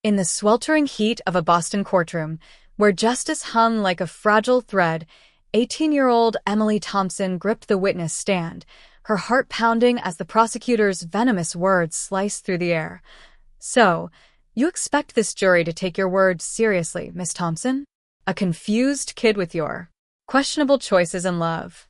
In the sweltering heat of a Boston courtroom, where justice hung like a fragile thread, 18-year-old Emily Thompson gripped the witness stand, her heart pounding as the prosecutor's venomous words sliced through the air. "So, you expect this jury to take your words seriously, Miss Thompson? A confused kid with your questionable choices in love."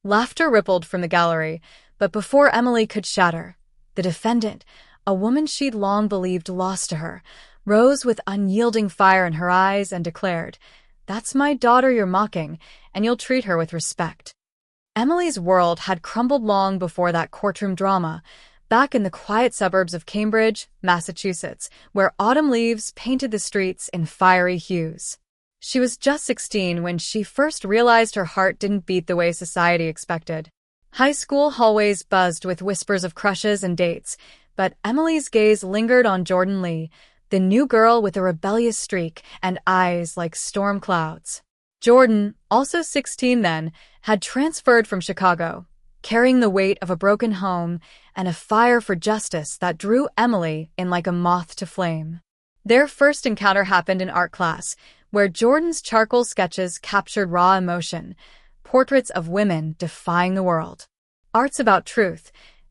Laughter rippled from the gallery, but before Emily could shatter, the defendant, a woman she'd long believed lost to her, rose with unyielding fire in her eyes and declared, "That's my daughter you're mocking, and you'll treat her with respect." Emily's world had crumbled long before that courtroom drama, back in the quiet suburbs of Cambridge, Massachusetts, where autumn leaves painted the streets in fiery hues. She was just 16 when she first realized her heart didn't beat the way society expected. High school hallways buzzed with whispers of crushes and dates, but Emily's gaze lingered on Jordan Lee, the new girl with a rebellious streak and eyes like storm clouds. Jordan, also 16 then, had transferred from Chicago, carrying the weight of a broken home and a fire for justice that drew Emily in like a moth to flame. Their first encounter happened in art class, where Jordan's charcoal sketches captured raw emotion, portraits of women defying the world. "Art's about truth,"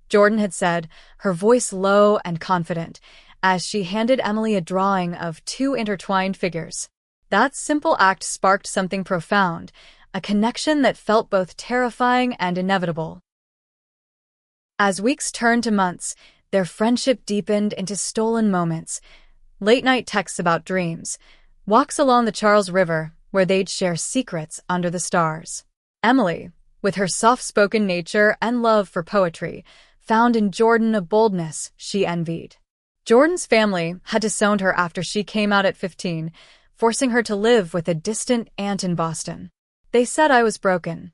Jordan had said, her voice low and confident, as she handed Emily a drawing of two intertwined figures. That simple act sparked something profound, a connection that felt both terrifying and inevitable. As weeks turned to months, their friendship deepened into stolen moments, late-night texts about dreams, walks along the Charles River where they'd share secrets under the stars. Emily, with her soft-spoken nature and love for poetry, found in Jordan a boldness she envied. Jordan's family had disowned her after she came out at 15, forcing her to live with a distant aunt in Boston. "They said I was broken,"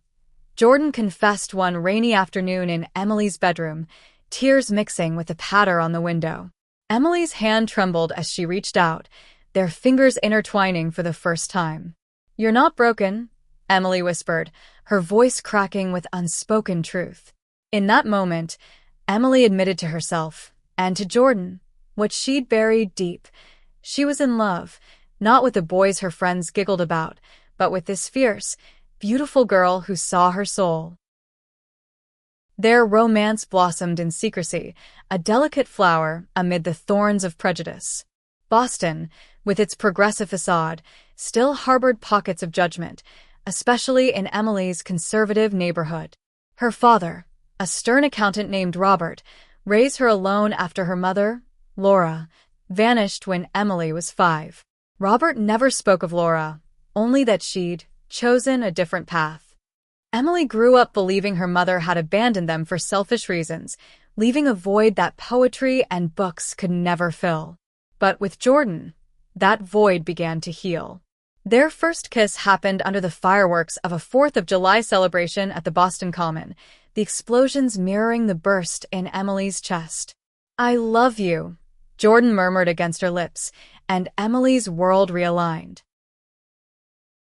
Jordan confessed one rainy afternoon in Emily's bedroom, tears mixing with the patter on the window. Emily's hand trembled as she reached out, their fingers intertwining for the first time. "You're not broken," Emily whispered, her voice cracking with unspoken truth. In that moment, Emily admitted to herself, and to Jordan, what she'd buried deep. She was in love, not with the boys her friends giggled about, but with this fierce, beautiful girl who saw her soul. Their romance blossomed in secrecy, a delicate flower amid the thorns of prejudice. Boston, with its progressive facade, still harbored pockets of judgment, especially in Emily's conservative neighborhood. Her father, a stern accountant named Robert, raised her alone after her mother, Laura, vanished when Emily was 5. Robert never spoke of Laura, only that she'd chosen a different path. Emily grew up believing her mother had abandoned them for selfish reasons, leaving a void that poetry and books could never fill. But with Jordan, that void began to heal. Their first kiss happened under the fireworks of a 4th of July celebration at the Boston Common, the explosions mirroring the burst in Emily's chest. "I love you," Jordan murmured against her lips, and Emily's world realigned.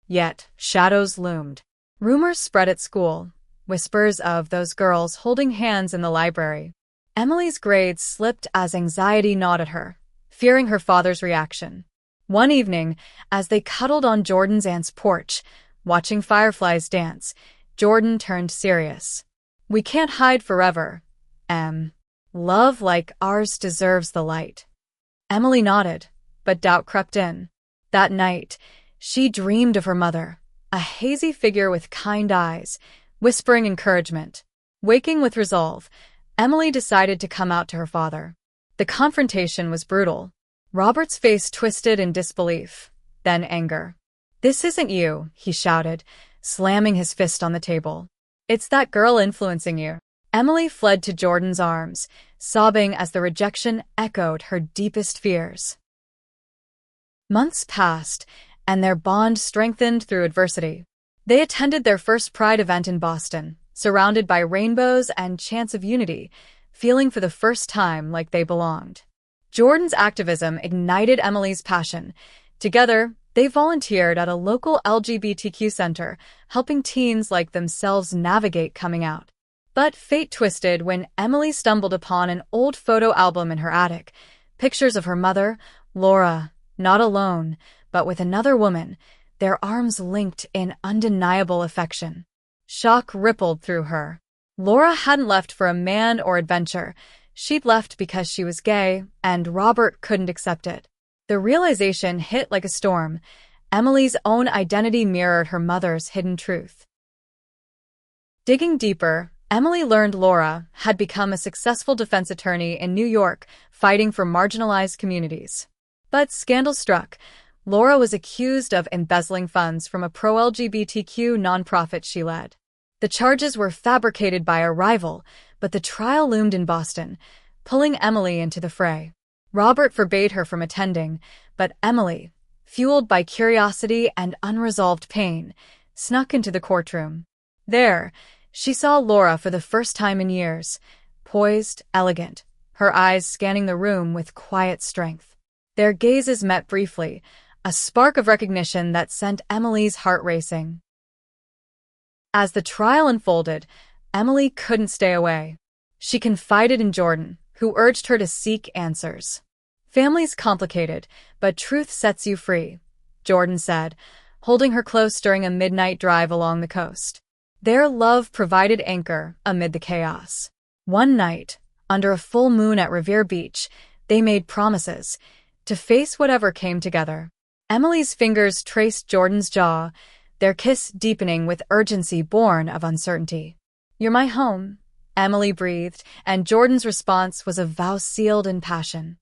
Yet, shadows loomed. Rumors spread at school, whispers of those girls holding hands in the library. Emily's grades slipped as anxiety gnawed at her, fearing her father's reaction. One evening, as they cuddled on Jordan's aunt's porch, watching fireflies dance, Jordan turned serious. "We can't hide forever, Em. Love like ours deserves the light." Emily nodded, but doubt crept in. That night, she dreamed of her mother, a hazy figure with kind eyes, whispering encouragement. Waking with resolve, Emily decided to come out to her father. The confrontation was brutal. Robert's face twisted in disbelief, then anger. "This isn't you," he shouted, slamming his fist on the table. "It's that girl influencing you." Emily fled to Jordan's arms, sobbing as the rejection echoed her deepest fears. Months passed, and their bond strengthened through adversity. They attended their first Pride event in Boston, surrounded by rainbows and chants of unity, feeling for the first time like they belonged. Jordan's activism ignited Emily's passion. Together, they volunteered at a local LGBTQ center, helping teens like themselves navigate coming out. But fate twisted when Emily stumbled upon an old photo album in her attic, pictures of her mother, Laura, not alone, but with another woman, their arms linked in undeniable affection. Shock rippled through her. Laura hadn't left for a man or adventure. She'd left because she was gay, and Robert couldn't accept it. The realization hit like a storm. Emily's own identity mirrored her mother's hidden truth. Digging deeper, Emily learned Laura had become a successful defense attorney in New York, fighting for marginalized communities. But scandal struck. Laura was accused of embezzling funds from a pro-LGBTQ nonprofit she led. The charges were fabricated by a rival, but the trial loomed in Boston, pulling Emily into the fray. Robert forbade her from attending, but Emily, fueled by curiosity and unresolved pain, snuck into the courtroom. There, she saw Laura for the first time in years, poised, elegant, her eyes scanning the room with quiet strength. Their gazes met briefly, a spark of recognition that sent Emily's heart racing. As the trial unfolded, Emily couldn't stay away. She confided in Jordan, who urged her to seek answers. "Family's complicated, but truth sets you free," Jordan said, holding her close during a midnight drive along the coast. Their love provided anchor amid the chaos. One night, under a full moon at Revere Beach, they made promises to face whatever came together. Emily's fingers traced Jordan's jaw, their kiss deepening with urgency born of uncertainty. "You're my home," Emily breathed, and Jordan's response was a vow sealed in passion.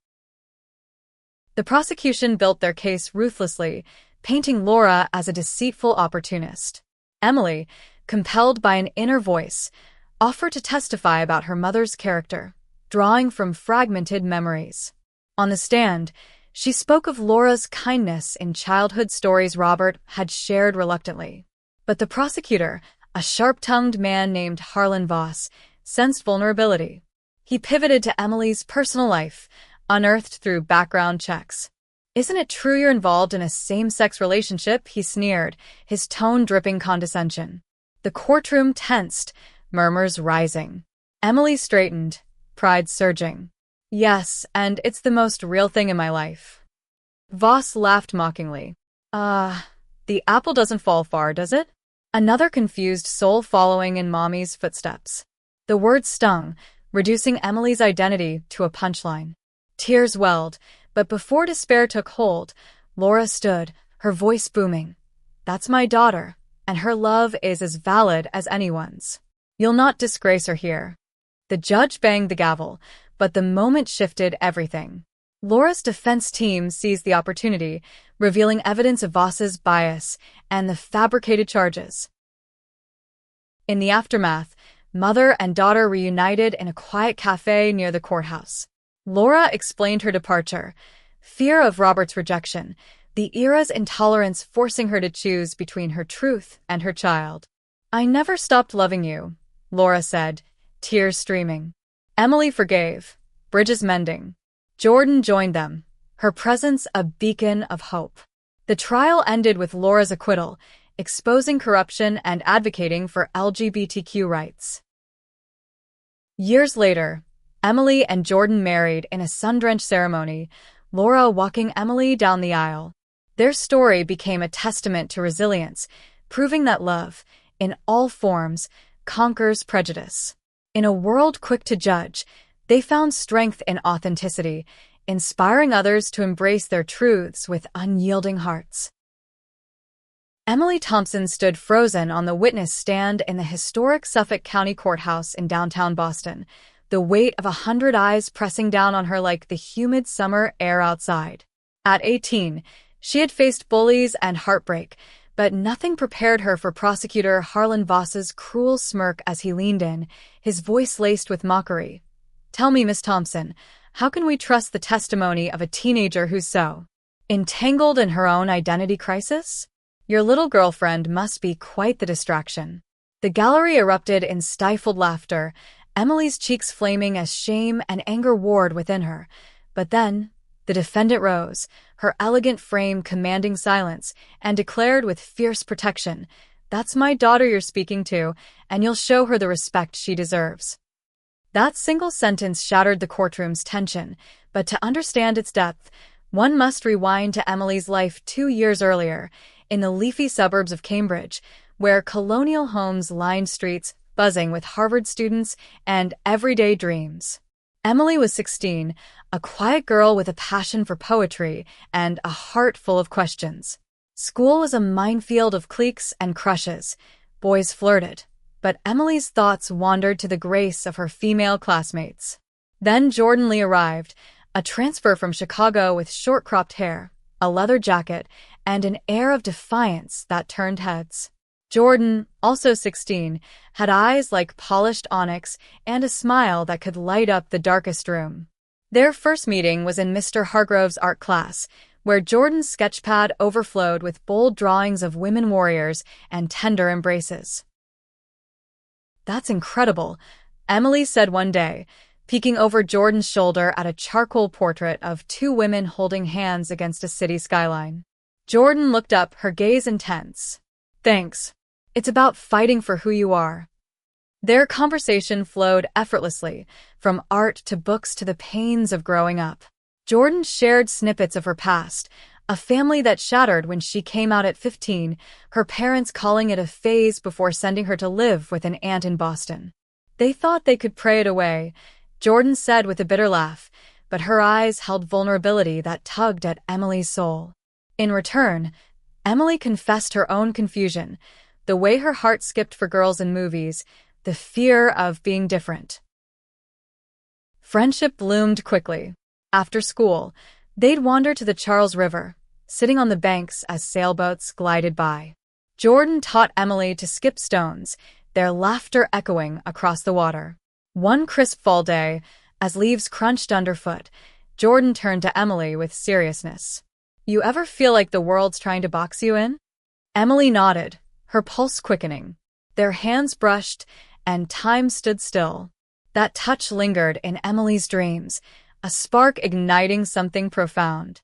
The prosecution built their case ruthlessly, painting Laura as a deceitful opportunist. Emily, compelled by an inner voice, offered to testify about her mother's character, drawing from fragmented memories. On the stand, she spoke of Laura's kindness in childhood stories Robert had shared reluctantly. But the prosecutor, a sharp-tongued man named Harlan Voss, sensed vulnerability. He pivoted to Emily's personal life, unearthed through background checks. "Isn't it true you're involved in a same-sex relationship?" he sneered, his tone dripping condescension. The courtroom tensed, murmurs rising. Emily straightened, pride surging. "Yes, and it's the most real thing in my life." Voss laughed mockingly. The apple doesn't fall far, does it?" Another confused soul following in Mommy's footsteps. The words stung, reducing Emily's identity to a punchline. Tears welled, but before despair took hold, Laura stood, her voice booming. "That's my daughter, and her love is as valid as anyone's. You'll not disgrace her here." The judge banged the gavel, but the moment shifted everything. Laura's defense team seized the opportunity, revealing evidence of Voss's bias and the fabricated charges. In the aftermath, mother and daughter reunited in a quiet cafe near the courthouse. Laura explained her departure, fear of Robert's rejection, the era's intolerance forcing her to choose between her truth and her child. "I never stopped loving you," Laura said, tears streaming. Emily forgave, bridges mending. Jordan joined them, her presence a beacon of hope. The trial ended with Laura's acquittal, exposing corruption and advocating for LGBTQ rights. Years later, Emily and Jordan married in a sun-drenched ceremony, Laura walking Emily down the aisle. Their story became a testament to resilience, proving that love, in all forms, conquers prejudice. In a world quick to judge, they found strength in authenticity, inspiring others to embrace their truths with unyielding hearts. Emily Thompson stood frozen on the witness stand in the historic Suffolk County Courthouse in downtown Boston, the weight of 100 eyes pressing down on her like the humid summer air outside. At 18, she had faced bullies and heartbreak, but nothing prepared her for prosecutor Harlan Voss's cruel smirk as he leaned in, his voice laced with mockery. "Tell me, Miss Thompson, how can we trust the testimony of a teenager who's so entangled in her own identity crisis? Your little girlfriend must be quite the distraction." The gallery erupted in stifled laughter, Emily's cheeks flaming as shame and anger warred within her. But then, the defendant rose, her elegant frame commanding silence, and declared with fierce protection, "That's my daughter you're speaking to, and you'll show her the respect she deserves." That single sentence shattered the courtroom's tension, but to understand its depth, One must rewind to Emily's life 2 years earlier, in the leafy suburbs of Cambridge, where colonial homes lined streets, buzzing with Harvard students and everyday dreams. Emily was 16, a quiet girl with a passion for poetry and a heart full of questions. School was a minefield of cliques and crushes. Boys flirted, but Emily's thoughts wandered to the grace of her female classmates. Then Jordan Lee arrived, a transfer from Chicago with short-cropped hair, a leather jacket, and an air of defiance that turned heads. Jordan, also 16, had eyes like polished onyx and a smile that could light up the darkest room. Their first meeting was in Mr. Hargrove's art class, where Jordan's sketchpad overflowed with bold drawings of women warriors and tender embraces. "That's incredible," Emily said one day, peeking over Jordan's shoulder at a charcoal portrait of two women holding hands against a city skyline. Jordan looked up, her gaze intense. "Thanks. It's about fighting for who you are." Their conversation flowed effortlessly, from art to books to the pains of growing up. Jordan shared snippets of her past, a family that shattered when she came out at 15, her parents calling it a phase before sending her to live with an aunt in Boston. They thought they could pray it away, Jordan said with a bitter laugh, but her eyes held vulnerability that tugged at Emily's soul. In return, Emily confessed her own confusion, the way her heart skipped for girls in movies, the fear of being different. Friendship bloomed quickly. After school, they'd wander to the Charles River, sitting on the banks as sailboats glided by. Jordan taught Emily to skip stones, their laughter echoing across the water. One crisp fall day, as leaves crunched underfoot, Jordan turned to Emily with seriousness. "You ever feel like the world's trying to box you in?" Emily nodded, her pulse quickening. Their hands brushed, and time stood still. That touch lingered in Emily's dreams, a spark igniting something profound.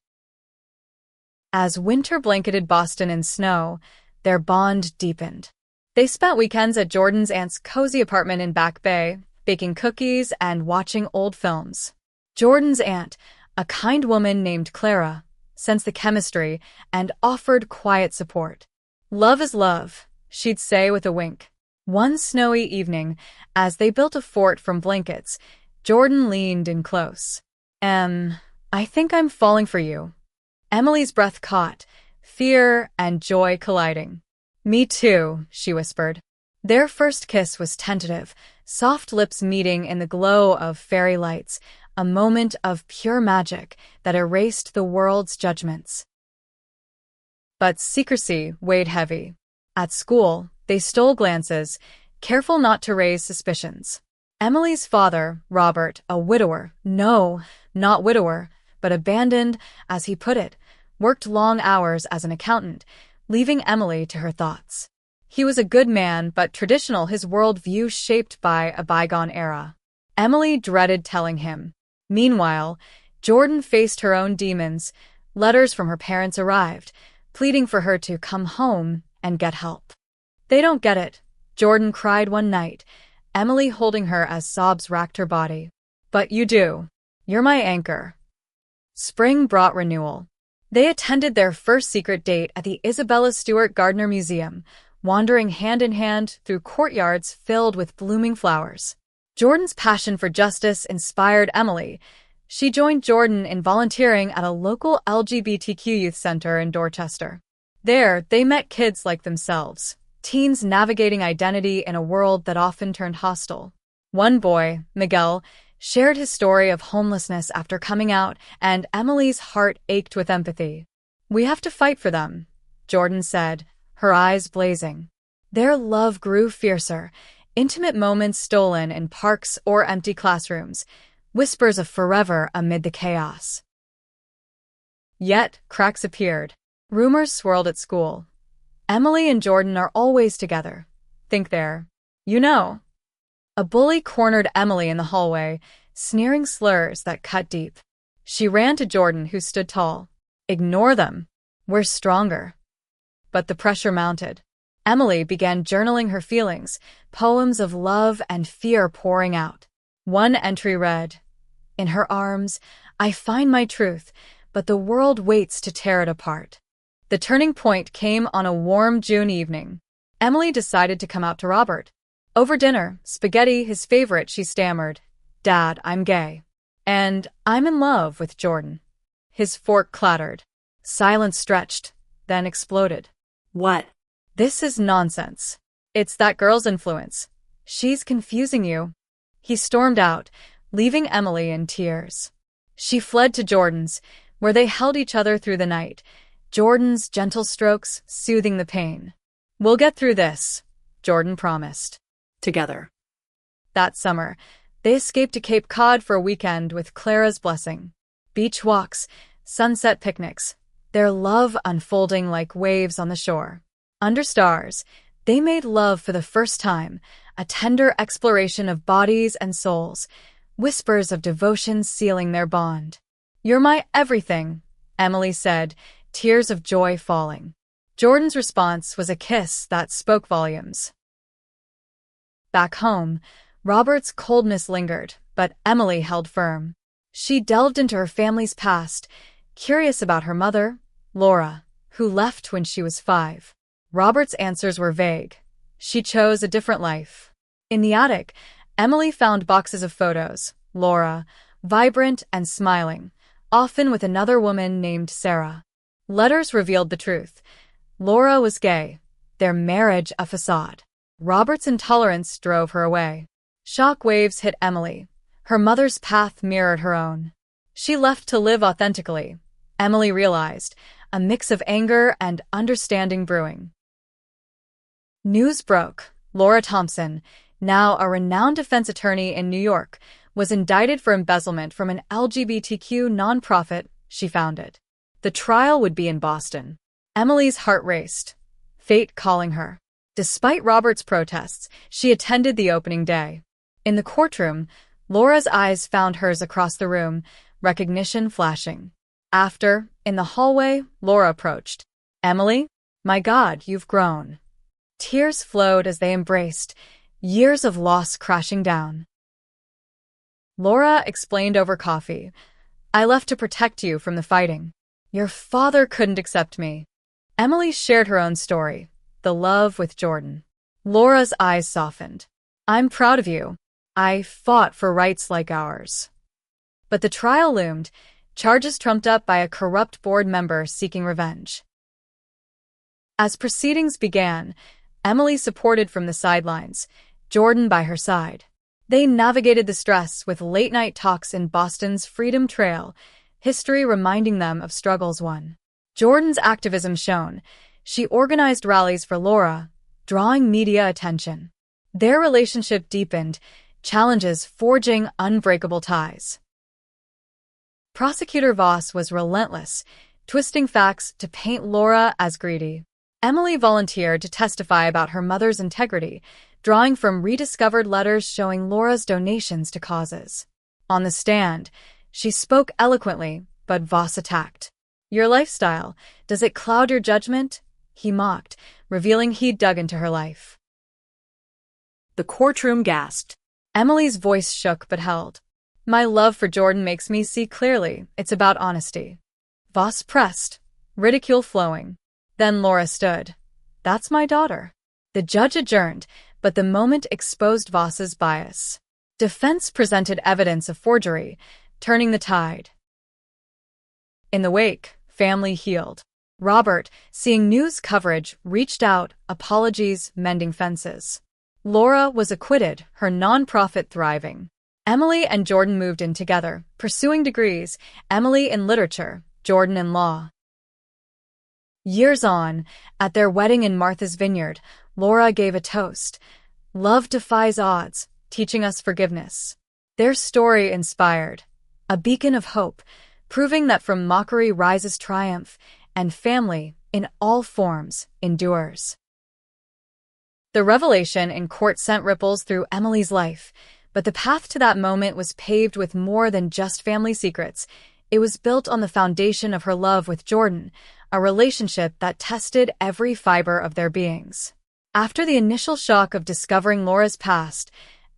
As winter blanketed Boston in snow, their bond deepened. They spent weekends at Jordan's aunt's cozy apartment in Back Bay, baking cookies and watching old films. Jordan's aunt, a kind woman named Clara, sensed the chemistry and offered quiet support. "Love is love," she'd say with a wink. One snowy evening, as they built a fort from blankets, Jordan leaned in close. I think I'm falling for you." Emily's breath caught, fear and joy colliding. "Me too," she whispered. Their first kiss was tentative, soft lips meeting in the glow of fairy lights, a moment of pure magic that erased the world's judgments. But secrecy weighed heavy. At school, they stole glances, careful not to raise suspicions. Emily's father, Robert, a widower, no, not widower, but abandoned, as he put it, worked long hours as an accountant, leaving Emily to her thoughts. He was a good man, but traditional, his worldview shaped by a bygone era. Emily dreaded telling him. Meanwhile, Jordan faced her own demons. Letters from her parents arrived, pleading for her to come home and get help. "They don't get it," Jordan cried one night, Emily holding her as sobs racked her body. "But you do. You're my anchor." Spring brought renewal. They attended their first secret date at the Isabella Stewart Gardner Museum, wandering hand in hand through courtyards filled with blooming flowers. Jordan's passion for justice inspired Emily. She joined Jordan in volunteering at a local LGBTQ youth center in Dorchester. There, they met kids like themselves, teens navigating identity in a world that often turned hostile. One boy, Miguel, shared his story of homelessness after coming out, and Emily's heart ached with empathy. "We have to fight for them," Jordan said, her eyes blazing. Their love grew fiercer, intimate moments stolen in parks or empty classrooms, whispers of forever amid the chaos. Yet, cracks appeared. Rumors swirled at school. "Emily and Jordan are always together. Think they're, you know." A bully cornered Emily in the hallway, sneering slurs that cut deep. She ran to Jordan, who stood tall. "Ignore them. We're stronger." But the pressure mounted. Emily began journaling her feelings, poems of love and fear pouring out. One entry read, "In her arms, I find my truth, but the world waits to tear it apart. The turning point came on a warm June evening. Emily decided to come out to Robert. Over dinner, spaghetti, his favorite, she stammered, "Dad, I'm gay. And I'm in love with Jordan." His fork clattered. Silence stretched, then exploded. "What?" "This is nonsense. It's that girl's influence. She's confusing you." He stormed out, leaving Emily in tears. She fled to Jordan's, where they held each other through the night, Jordan's gentle strokes soothing the pain. "We'll get through this," Jordan promised. Together. That summer, they escaped to Cape Cod for a weekend with Clara's blessing. Beach walks, sunset picnics, their love unfolding like waves on the shore. Under stars, they made love for the first time, a tender exploration of bodies and souls, whispers of devotion sealing their bond. "You're my everything," Emily said, tears of joy falling. Jordan's response was a kiss that spoke volumes. Back home, Robert's coldness lingered, but Emily held firm. She delved into her family's past, curious about her mother, Laura, who left when she was 5. Robert's answers were vague. She chose a different life. In the attic, Emily found boxes of photos, Laura, vibrant and smiling, often with another woman named Sarah. Letters revealed the truth. Laura was gay, their marriage a facade. Robert's intolerance drove her away. Shock waves hit Emily. Her mother's path mirrored her own. She left to live authentically, Emily realized, a mix of anger and understanding brewing. News broke. Laura Thompson, now a renowned defense attorney in New York, was indicted for embezzlement from an LGBTQ nonprofit she founded. The trial would be in Boston. Emily's heart raced, fate calling her. Despite Robert's protests, she attended the opening day. In the courtroom, Laura's eyes found hers across the room, recognition flashing. After, in the hallway, Laura approached. "Emily? My God, you've grown." Tears flowed as they embraced, years of loss crashing down. Laura explained over coffee, "I left to protect you from the fighting. Your father couldn't accept me." Emily shared her own story, the love with Jordan. Laura's eyes softened. "I'm proud of you. I fought for rights like ours." But the trial loomed, charges trumped up by a corrupt board member seeking revenge. As proceedings began, Emily supported from the sidelines, Jordan by her side. They navigated the stress with late-night talks in Boston's Freedom Trail, history reminding them of struggles won. Jordan's activism shone. She organized rallies for Laura, drawing media attention. Their relationship deepened, challenges forging unbreakable ties. Prosecutor Voss was relentless, twisting facts to paint Laura as greedy. Emily volunteered to testify about her mother's integrity, drawing from rediscovered letters showing Laura's donations to causes. On the stand, she spoke eloquently, but Voss attacked. "Your lifestyle, does it cloud your judgment?" he mocked, revealing he'd dug into her life. The courtroom gasped. Emily's voice shook but held. "My love for Jordan makes me see clearly. It's about honesty." Voss pressed, ridicule flowing. Then Laura stood. "That's my daughter." The judge adjourned, but the moment exposed Voss's bias. Defense presented evidence of forgery, turning the tide. In the wake, family healed. Robert, seeing news coverage, reached out, apologies, mending fences. Laura was acquitted, her nonprofit thriving. Emily and Jordan moved in together, pursuing degrees, Emily in literature, Jordan in law. Years on, at their wedding in Martha's Vineyard, Laura gave a toast. "Love defies odds, teaching us forgiveness." Their story inspired, a beacon of hope, proving that from mockery rises triumph, and family, in all forms, endures. The revelation in court sent ripples through Emily's life, but the path to that moment was paved with more than just family secrets. It was built on the foundation of her love with Jordan, a relationship that tested every fiber of their beings. After the initial shock of discovering Laura's past,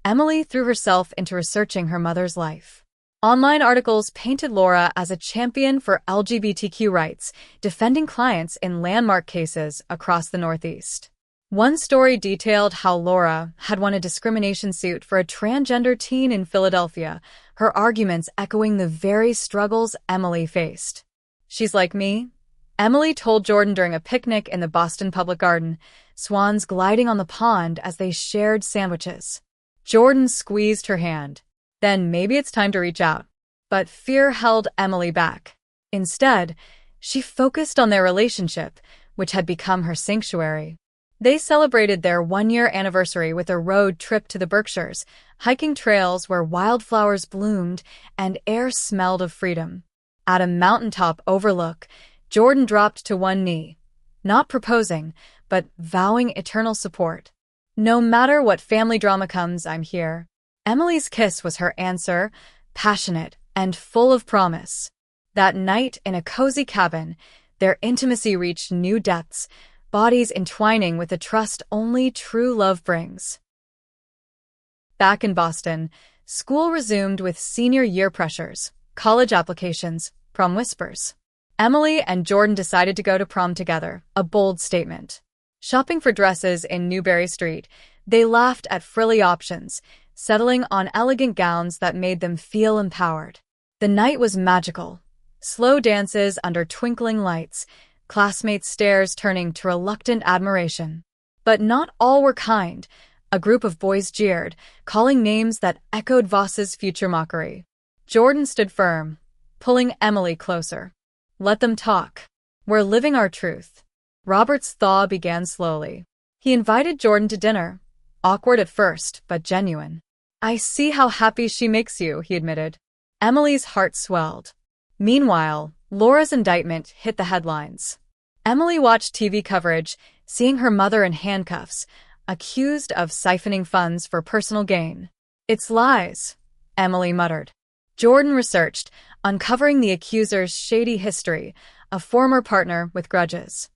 Emily threw herself into researching her mother's life. Online articles painted Laura as a champion for LGBTQ rights, defending clients in landmark cases across the Northeast. One story detailed how Laura had won a discrimination suit for a transgender teen in Philadelphia, her arguments echoing the very struggles Emily faced. "She's like me," Emily told Jordan during a picnic in the Boston Public Garden, swans gliding on the pond as they shared sandwiches. Jordan squeezed her hand. "Then maybe it's time to reach out." But fear held Emily back. Instead, she focused on their relationship, which had become her sanctuary. They celebrated their one-year anniversary with a road trip to the Berkshires, hiking trails where wildflowers bloomed and air smelled of freedom. At a mountaintop overlook, Jordan dropped to one knee, not proposing, but vowing eternal support. "No matter what family drama comes, I'm here." Emily's kiss was her answer, passionate and full of promise. That night in a cozy cabin, their intimacy reached new depths, bodies entwining with the trust only true love brings. Back in Boston, school resumed with senior year pressures, college applications, prom whispers. Emily and Jordan decided to go to prom together, a bold statement. Shopping for dresses in Newbury Street, they laughed at frilly options, settling on elegant gowns that made them feel empowered. The night was magical. Slow dances under twinkling lights, classmates' stares turning to reluctant admiration. But not all were kind. A group of boys jeered, calling names that echoed Voss's future mockery. Jordan stood firm, pulling Emily closer. "Let them talk. We're living our truth." Robert's thaw began slowly. He invited Jordan to dinner, awkward at first, but genuine. "I see how happy she makes you," he admitted. Emily's heart swelled. Meanwhile, Laura's indictment hit the headlines. Emily watched TV coverage, seeing her mother in handcuffs, accused of siphoning funds for personal gain. "It's lies," Emily muttered. Jordan researched, uncovering the accuser's shady history, a former partner with grudges.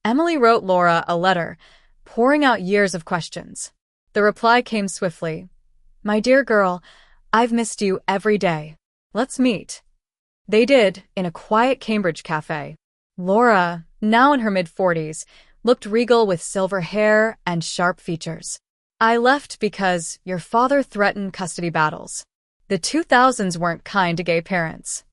Emily wrote Laura a letter, pouring out years of questions. The reply came swiftly. "My dear girl, I've missed you every day. Let's meet." They did, in a quiet Cambridge cafe. Laura, now in her mid-40s, looked regal with silver hair and sharp features. "I left because your father threatened custody battles. The 2000s weren't kind to gay parents."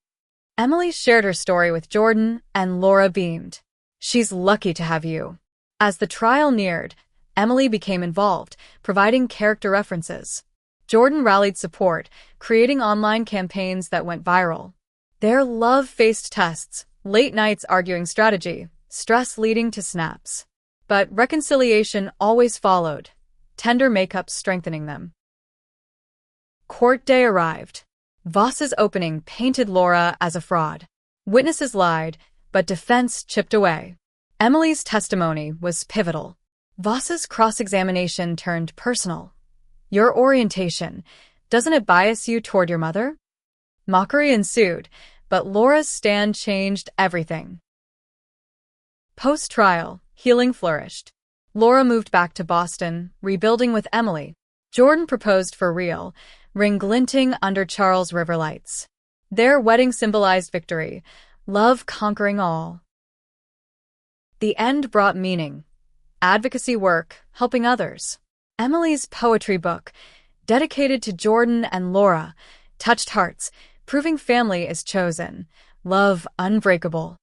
Emily shared her story with Jordan, and Laura beamed. "She's lucky to have you." As the trial neared, Emily became involved, providing character references. Jordan rallied support, creating online campaigns that went viral. Their love faced tests, late nights arguing strategy, stress leading to snaps. But reconciliation always followed, tender makeup strengthening them. Court day arrived. Voss's opening painted Laura as a fraud. Witnesses lied, but defense chipped away. Emily's testimony was pivotal. Voss's cross-examination turned personal. "Your orientation, doesn't it bias you toward your mother?" Mockery ensued, but Laura's stand changed everything. Post-trial, healing flourished. Laura moved back to Boston, rebuilding with Emily. Jordan proposed for real, ring glinting under Charles River lights. Their wedding symbolized victory, love conquering all. The end brought meaning. Advocacy work, helping others. Emily's poetry book, dedicated to Jordan and Laura, touched hearts, proving family is chosen, love unbreakable.